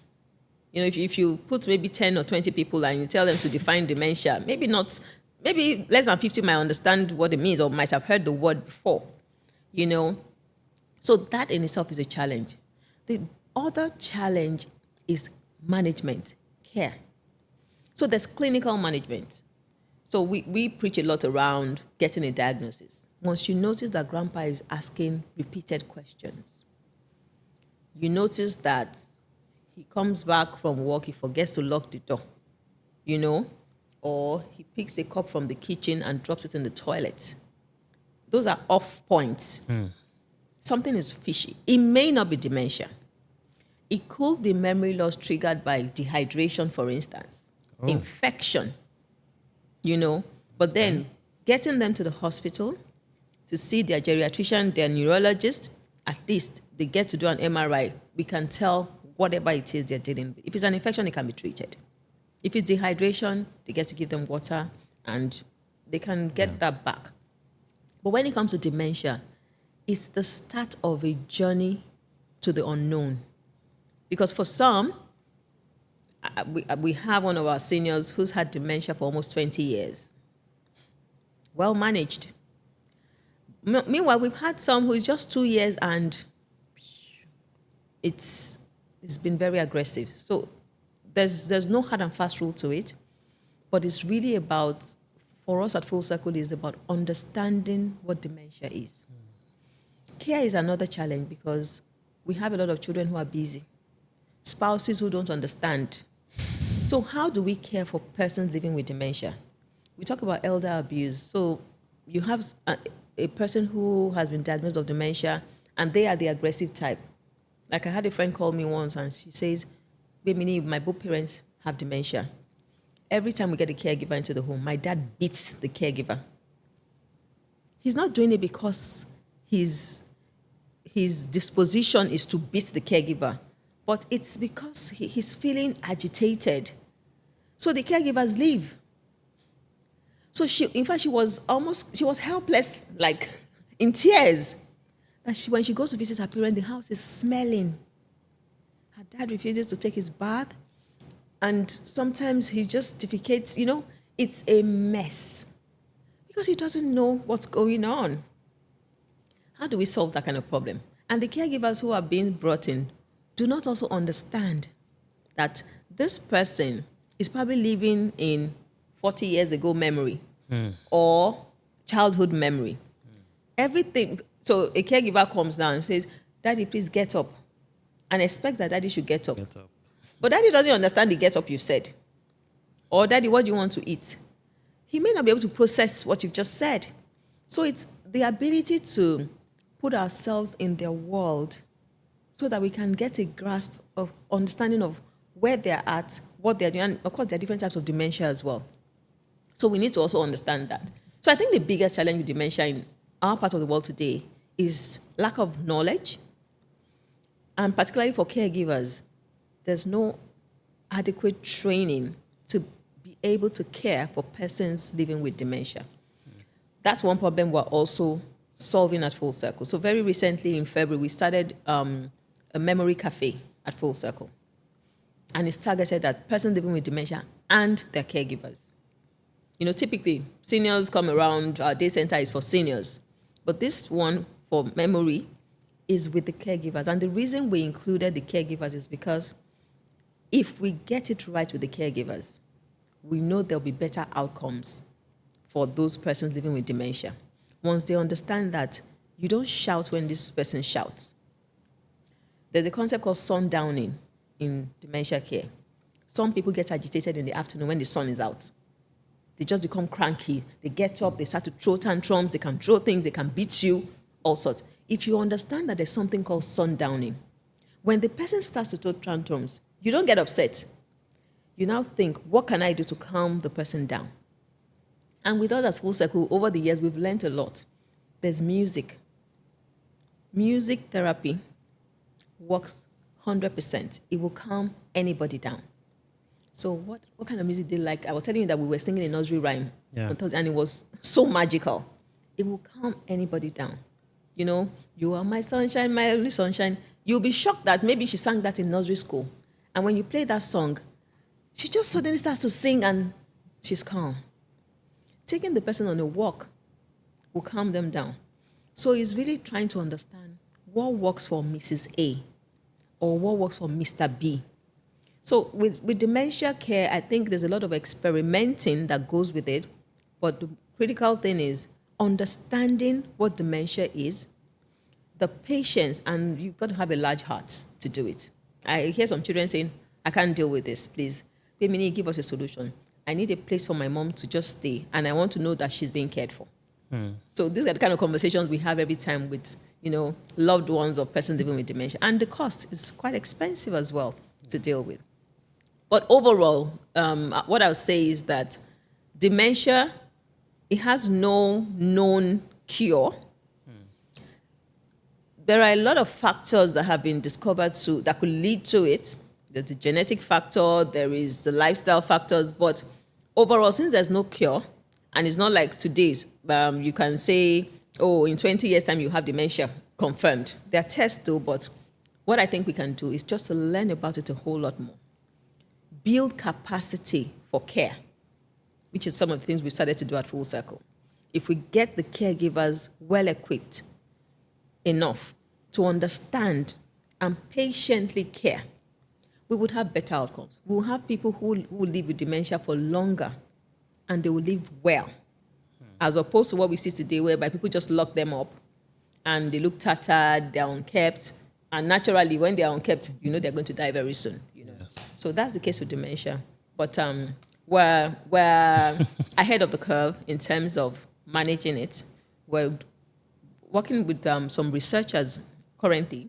If you put maybe 10 or 20 people and you tell them to define dementia, maybe less than 50 might understand what it means or might have heard the word before, So that in itself is a challenge. The other challenge is management, care. So there's clinical management. So we preach a lot around getting a diagnosis. Once you notice that grandpa is asking repeated questions, you notice that he comes back from work, he forgets to lock the door, or he picks a cup from the kitchen and drops it in the toilet. Those are off points. Something is fishy. It may not be dementia. It could be memory loss triggered by dehydration, for instance, infection, But then getting them to the hospital to see their geriatrician, their neurologist, at least they get to do an MRI. We can tell whatever it is they're dealing with. If it's an infection, it can be treated. If it's dehydration, they get to give them water and they can get that back. But when it comes to dementia, it's the start of a journey to the unknown. Because for some, we have one of our seniors who's had dementia for almost 20 years. Well managed. Meanwhile, we've had some who is just 2 years and it's been very aggressive. So there's no hard and fast rule to it, but it's really about, for us at Full Circle, is about understanding what dementia is. Care is another challenge because we have a lot of children who are busy, spouses who don't understand. So how do we care for persons living with dementia? We talk about elder abuse. So you have a person who has been diagnosed with dementia and they are the aggressive type. Like I had a friend call me once and she says, Gbeminiyi, my both parents have dementia. Every time we get a caregiver into the home, my dad beats the caregiver. He's not doing it because his disposition is to beat the caregiver, but it's because he's feeling agitated. So the caregivers leave. So she was helpless, like in tears. That when she goes to visit her parents, the house is smelling. Her dad refuses to take his bath. And sometimes he just defecates, it's a mess. Because he doesn't know what's going on. How do we solve that kind of problem? And the caregivers who are being brought in do not also understand that this person is probably living in 40 years ago memory or childhood memory. Everything. So a caregiver comes down and says, Daddy, please get up. And expects that Daddy should get up. But Daddy doesn't understand the get up you've said. Or Daddy, what do you want to eat? He may not be able to process what you've just said. So it's the ability to put ourselves in their world so that we can get a grasp of understanding of where they're at, what they're doing. And of course, there are different types of dementia as well. So we need to also understand that. So I think the biggest challenge with dementia in our part of the world today is lack of knowledge. And particularly for caregivers, there's no adequate training to be able to care for persons living with dementia. That's one problem we're also solving at Full Circle. So very recently in February, we started a memory cafe at Full Circle. And it's targeted at persons living with dementia and their caregivers. Typically, seniors come around, our day center is for seniors. But this one for memory is with the caregivers. And the reason we included the caregivers is because if we get it right with the caregivers, we know there'll be better outcomes for those persons living with dementia. Once they understand that you don't shout when this person shouts. There's a concept called sundowning in dementia care. Some people get agitated in the afternoon when the sun is out. They just become cranky. They get up, they start to throw tantrums, they can throw things, they can beat you, all sorts. If you understand that there's something called sundowning, When the person starts to throw tantrums, you don't get upset. You now think, what can I do to calm the person down? And with us at Full Circle, over the years, we've learned a lot. There's music. Music therapy works 100%. It will calm anybody down. So what kind of music do you like? I was telling you that we were singing a nursery rhyme on Thursday, and it was so magical. It will calm anybody down. You know, you are my sunshine, my only sunshine. You'll be shocked that maybe she sang that in nursery school. And when you play that song, she just suddenly starts to sing and she's calm. Taking the person on a walk will calm them down. So it's really trying to understand what works for Mrs. A or what works for Mr. B. So with dementia care, I think there's a lot of experimenting that goes with it. But the critical thing is understanding what dementia is, the patience, and you've got to have a large heart to do it. I hear some children saying, I can't deal with this, please. Gbeminiyi, give us a solution. I need a place for my mom to just stay, and I want to know that she's being cared for. So these are the kind of conversations we have every time with, loved ones or persons living with dementia. And the cost is quite expensive as well to deal with. But overall, what I would say is that dementia, it has no known cure. There are a lot of factors that have been discovered that could lead to it. There's the genetic factor, there is the lifestyle factors, but overall, since there's no cure, and it's not like today's, you can say, oh, in 20 years' time, you have dementia confirmed. There are tests though, but what I think we can do is just to learn about it a whole lot more. Build capacity for care, which is some of the things we started to do at Full Circle. If we get the caregivers well-equipped enough to understand and patiently care, we would have better outcomes. We will have people who live with dementia for longer, and they will live well, as opposed to what we see today, whereby people just lock them up, and they look tattered, they're unkept, and naturally, when they're unkept, they're going to die very soon. Yes. So that's the case with dementia. But we're ahead of the curve in terms of managing it. We're working with some researchers currently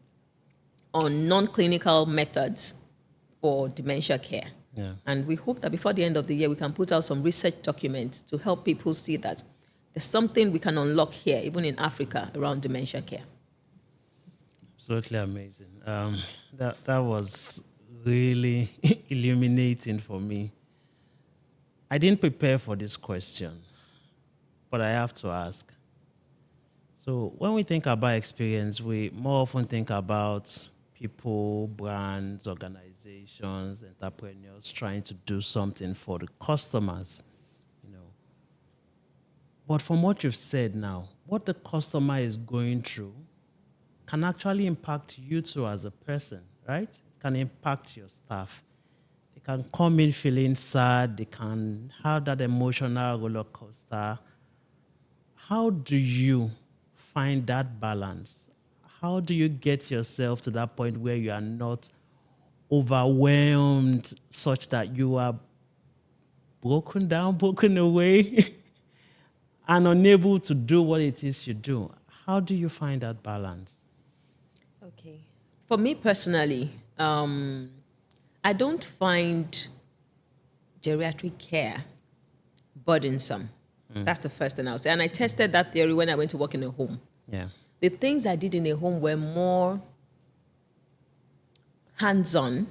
on non-clinical methods for dementia care. Yeah. And we hope that before the end of the year, we can put out some research documents to help people see that there's something we can unlock here, even in Africa, around dementia care. Absolutely amazing. That was really illuminating for me. I didn't prepare for this question, but I have to ask. So when we think about experience, we more often think about people, brands, organizations, entrepreneurs trying to do something for the customers, But from what you've said now, what the customer is going through can actually impact you too as a person, right? It can impact your staff. They can come in feeling sad. They can have that emotional roller coaster. How do you find that balance? How do you get yourself to that point where you are not overwhelmed such that you are broken down, broken away, and unable to do what it is you do? How do you find that balance? Okay. For me personally, I don't find geriatric care burdensome. That's the first thing I'll say. And I tested that theory when I went to work in a home. Yeah. The things I did in a home were more hands-on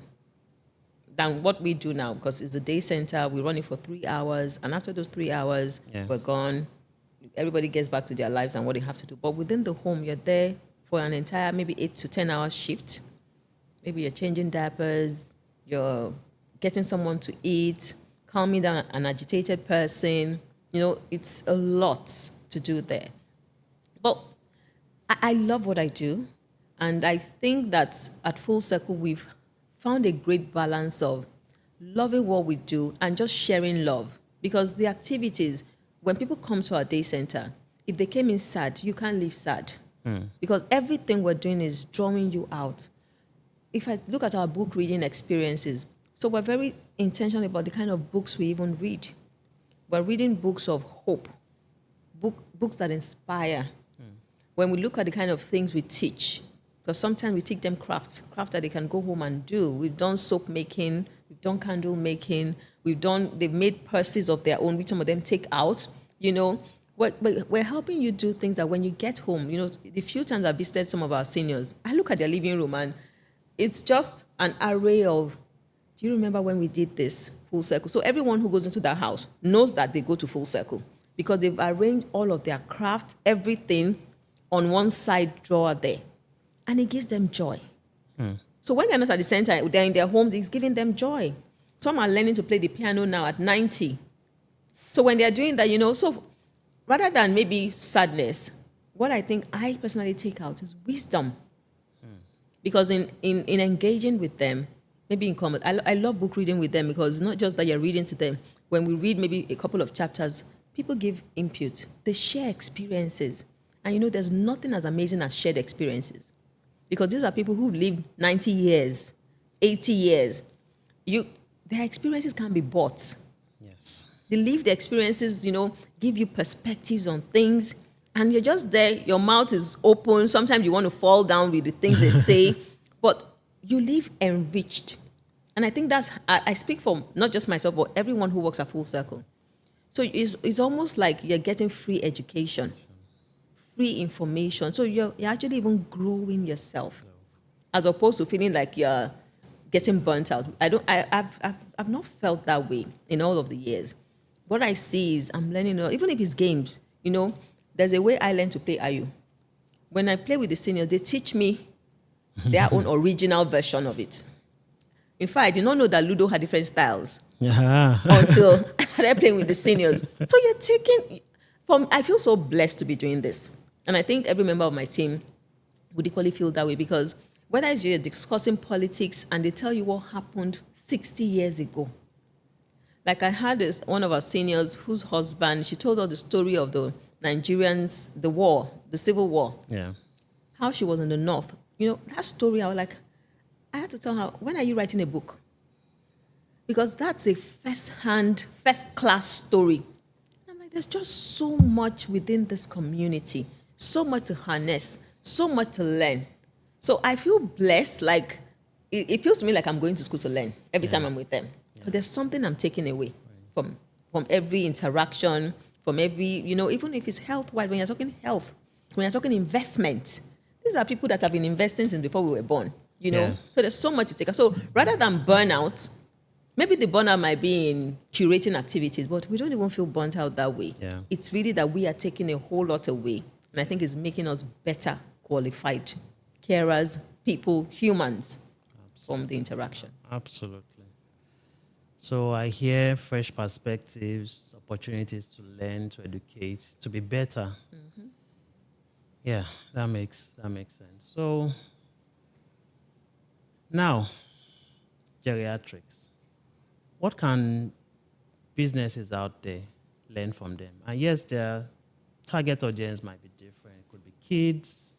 than what we do now, because it's a day center. We run it for 3 hours, and after those 3 hours, we're gone. Everybody gets back to their lives and what they have to do. But within the home, you're there for an entire maybe 8 to 10 hour shift. Maybe you're changing diapers, you're getting someone to eat, calming down an agitated person. It's a lot to do there. But I love what I do. And I think that at Full Circle, we've found a great balance of loving what we do and just sharing love. Because the activities, when people come to our day center, if they came in sad, you can't leave sad. Because everything we're doing is drawing you out. If I look at our book reading experiences, so we're very intentional about the kind of books we even read. We're reading books of hope, books that inspire. When we look at the kind of things we teach, Because sometimes we teach them craft that they can go home and do. We've done soap making, we've done candle making, they've made purses of their own, which some of them take out, you know. But we're helping you do things that when you get home, you know, the few times I visited some of our seniors, I look at their living room and it's just an array of, do you remember when we did this full circle? So everyone who goes into that house knows that they go to full circle because they've arranged all of their craft, everything on one side drawer there. And it gives them joy. So when they're not at the center, they're in their homes, it's giving them joy. Some are learning to play the piano now at 90. So when they're doing that, you know, so rather than maybe sadness, what I think I personally take out is wisdom. Because in engaging with them, maybe in comment, I love book reading with them because it's not just that you're reading to them. When we read maybe a couple of chapters, people give input. They share experiences. And you know, there's nothing as amazing as shared experiences. Because these are people who've lived 90 years, 80 years. Their experiences can be bought. Yes. The lived experiences, you know, give you perspectives on things. And you're just there, your mouth is open. Sometimes you want to fall down with the things they say. But you live enriched. And I think I speak for not just myself, but everyone who works at Full Circle. So it's almost like you're getting free education, free information. So you're actually even growing yourself, as opposed to feeling like you're getting burnt out. I've not felt that way in all of the years. What I see is I'm learning, even if it's games, you know, there's a way I learn to play Ayu. When I play with the seniors, they teach me their own original version of it. In fact, I did not know that Ludo had different styles until I started playing with the seniors. So I feel so blessed to be doing this. And I think every member of my team would equally feel that way because whether it's you're discussing politics and they tell you what happened 60 years ago. Like I had one of our seniors whose husband, she told us the story of the Nigerians, the war, the civil war. Yeah. How she was in the north. You know, that story, I had to tell her, when are you writing a book? Because that's a first-class story. And I'm like, there's just so much within this community, so much to harness, so much to learn. So I feel blessed, like, it feels to me like I'm going to school to learn every time I'm with them. But there's something I'm taking away from every interaction, from every, you know, even if it's health-wise, when you're talking health, when you're talking investment, these are people that have been investing since before we were born, you know? So there's so much to take. So rather than burnout, maybe the burnout might be in curating activities, but we don't even feel burnt out that way. Yeah. It's really that we are taking a whole lot away. And I think it's making us better qualified carers, people, humans from the interaction. Absolutely. So I hear fresh perspectives, opportunities to learn, to educate, to be better. Mm-hmm. Yeah, that makes sense. So now, geriatrics. What can businesses out there learn from them? And yes, their target audience might be different. It could be kids,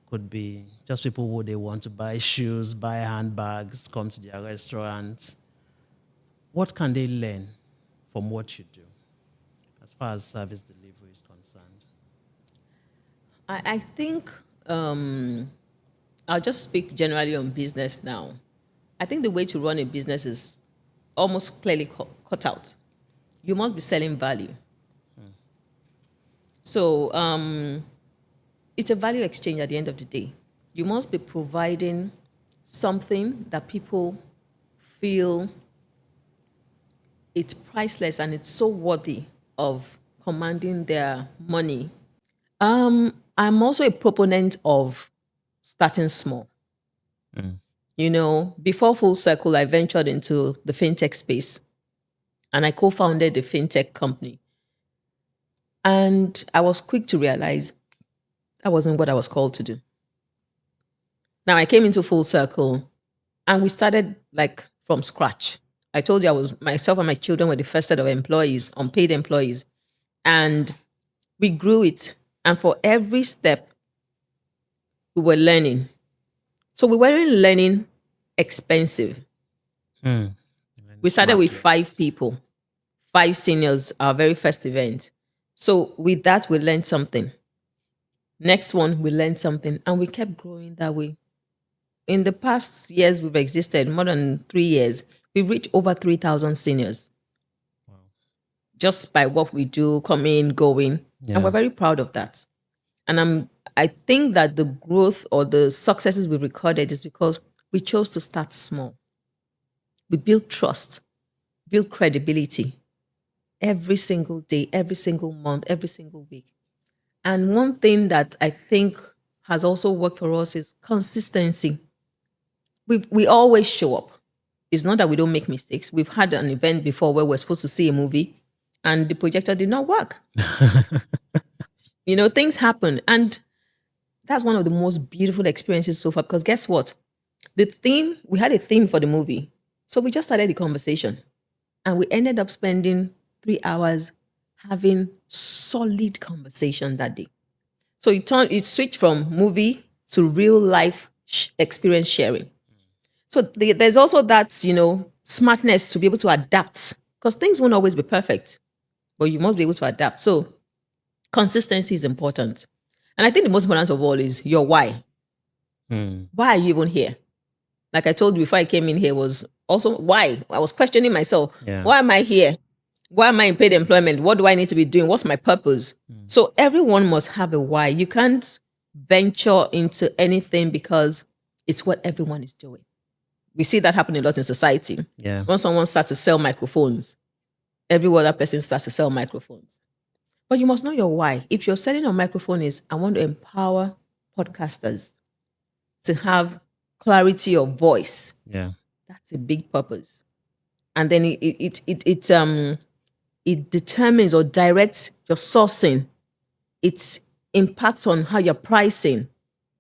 could be just people who they want to buy shoes, buy handbags, come to their restaurants. What can they learn from what you do as far as service delivery is concerned? I think I'll just speak generally on business now. I think the way to run a business is almost clearly cut out. You must be selling value. So it's a value exchange at the end of the day. You must be providing something that people feel it's priceless and it's so worthy of commanding their money. I'm also a proponent of starting small. You know, before Full Circle, I ventured into the fintech space and I co-founded the fintech company. And I was quick to realize that wasn't what I was called to do. Now I came into Full Circle and we started like from scratch. I told you myself and my children were the first set of employees, unpaid employees. And we grew it. And for every step, we were learning. So we weren't learning expensive. We started with 5 people, 5 seniors, our very first event. So with that, we learned something. Next one, we learned something, and we kept growing that way. In the past years we've existed, more than 3 years, we've reached over 3,000 seniors just by what we do, coming, going. Yeah. And we're very proud of that. And I think that the growth or the successes we've recorded is because we chose to start small. We built trust, built credibility every single day, every single month, every single week. And one thing that I think has also worked for us is consistency. We always show up. It's not that we don't make mistakes. We've had an event before where we're supposed to see a movie and the projector did not work. Things happen. And that's one of the most beautiful experiences so far, because guess what? We had a theme for the movie. So we just started the conversation and we ended up spending 3 hours having solid conversation that day. So it switched from movie to real life experience sharing. So there's also that, smartness to be able to adapt, because things won't always be perfect, but you must be able to adapt. So consistency is important. And I think the most important of all is your why. Why are you even here? Like I told you before I came in here was also why. I was questioning myself. Yeah. Why am I here? Why am I in paid employment? What do I need to be doing? What's my purpose? So everyone must have a why. You can't venture into anything because it's what everyone is doing. We see that happen a lot in society. Yeah. When someone starts to sell microphones, every other person starts to sell microphones. But you must know your why. If you're selling a microphone is, I want to empower podcasters to have clarity of voice. Yeah. That's a big purpose. And then it determines or directs your sourcing. It impacts on how you're pricing.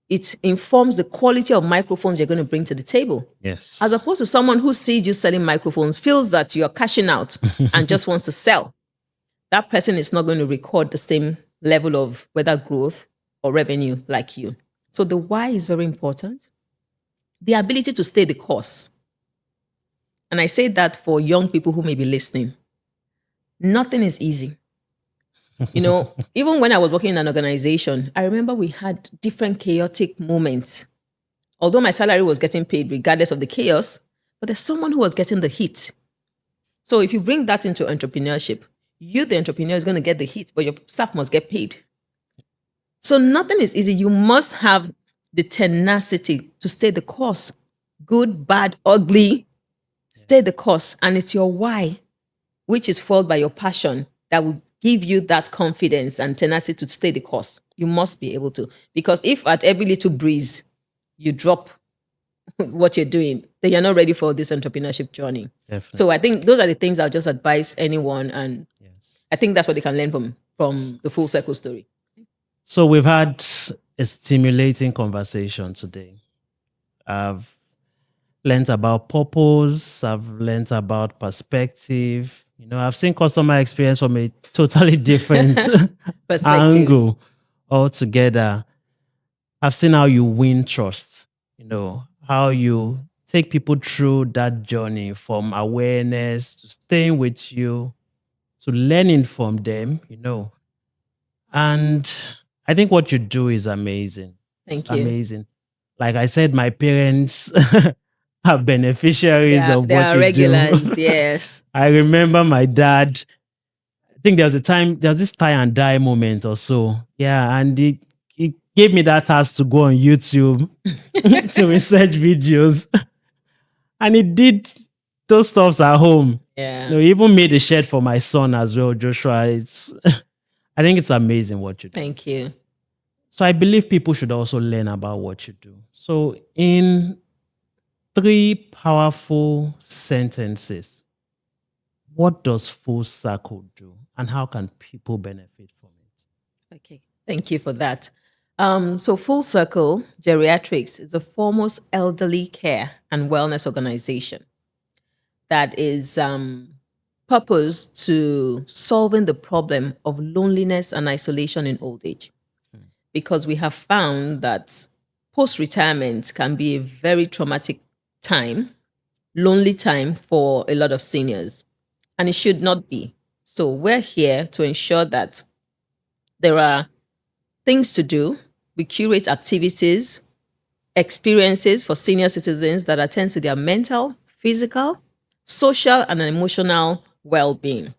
It informs the quality of microphones you're going to bring to the table. Yes. As opposed to someone who sees you selling microphones, feels that you're cashing out and just wants to sell. That person is not going to record the same level of whether growth or revenue like you. So the why is very important. The ability to stay the course. And I say that for young people who may be listening. Nothing is easy. Even when I was working in an organization, I remember we had different chaotic moments. Although my salary was getting paid regardless of the chaos, but there's someone who was getting the hit. So if you bring that into entrepreneurship, you, the entrepreneur, is going to get the hit, but your staff must get paid. So nothing is easy. You must have the tenacity to stay the course. Good, bad, ugly, stay the course. And it's your why, which is fueled by your passion, that will give you that confidence and tenacity to stay the course. You must be able to. Because if at every little breeze, you drop what you're doing, then you're not ready for this entrepreneurship journey. Definitely. So I think those are the things I'll just advise anyone. And Yes. I think that's what they can learn from the full circle story. So we've had a stimulating conversation today. I've learned about purpose. I've learned about perspective. I've seen customer experience from a totally different angle altogether. I've seen how you win trust, how you take people through that journey from awareness to staying with you to learning from them, And I think what you do is amazing. Thank you. Amazing. Like I said, my parents are beneficiaries of they what are you regulars, do. yes. I remember my dad, I think there was this tie and dye moment or so. Yeah, and he gave me that task to go on YouTube to research videos. And he did those stuffs at home. Yeah. He even made a shirt for my son as well, Joshua. I think it's amazing what you do. Thank you. So I believe people should also learn about what you do. So in 3 powerful sentences, what does Full Circle do and how can people benefit from it? Okay, thank you for that. So Full Circle Geriatrics is a foremost elderly care and wellness organization that is purposed to solving the problem of loneliness and isolation in old age. Because we have found that post-retirement can be a very traumatic time, lonely time for a lot of seniors, and it should not be. So we're here to ensure that there are things to do We curate activities, experiences for senior citizens that attend to their mental, physical, social, and emotional well-being.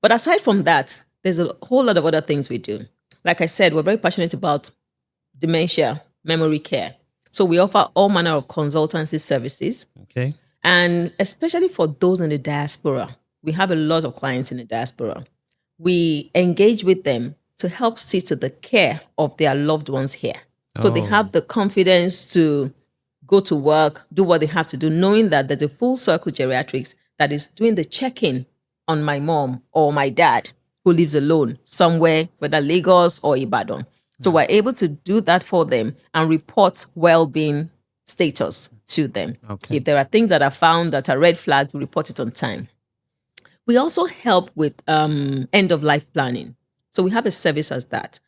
But aside from that, there's a whole lot of other things we do. Like I said, we're very passionate about dementia, memory care. So we offer all manner of consultancy services. Okay. And especially for those in the diaspora, we have a lot of clients in the diaspora. We engage with them to help see to the care of their loved ones here. So they have the confidence to go to work, do what they have to do, knowing that there's a full circle geriatrics that is doing the check-in on my mom or my dad who lives alone somewhere, whether Lagos or Ibadan. So we're able to do that for them and report well-being status to them. Okay. If there are things that are found that are red flags, we report it on time. We also help with end-of-life planning. So we have a service as that.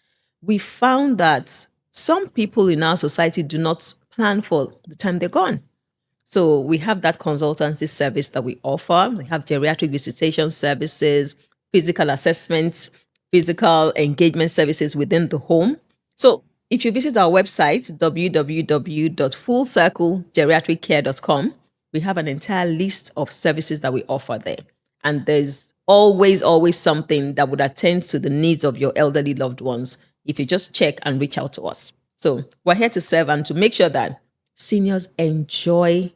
We found that some people in our society do not plan for the time they're gone. So we have that consultancy service that we offer. We have geriatric visitation services, physical assessments, physical engagement services within the home. So if you visit our website, www.fullcirclegeriatriccare.com, we have an entire list of services that we offer there. And there's always something that would attend to the needs of your elderly loved ones if you just check and reach out to us. So we're here to serve and to make sure that seniors enjoy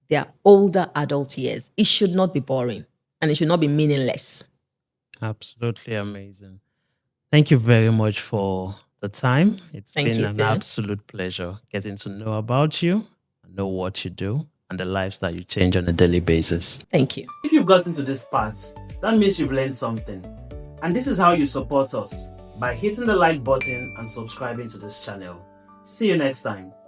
their older adult years. It should not be boring and it should not be meaningless. Absolutely amazing. Thank you very much for the time. It's been an absolute pleasure getting to know about you, know what you do, and the lives that you change on a daily basis. Thank you. If you've gotten to this part, that means you've learned something. And this is how you support us, by hitting the like button and subscribing to this channel. See you next time.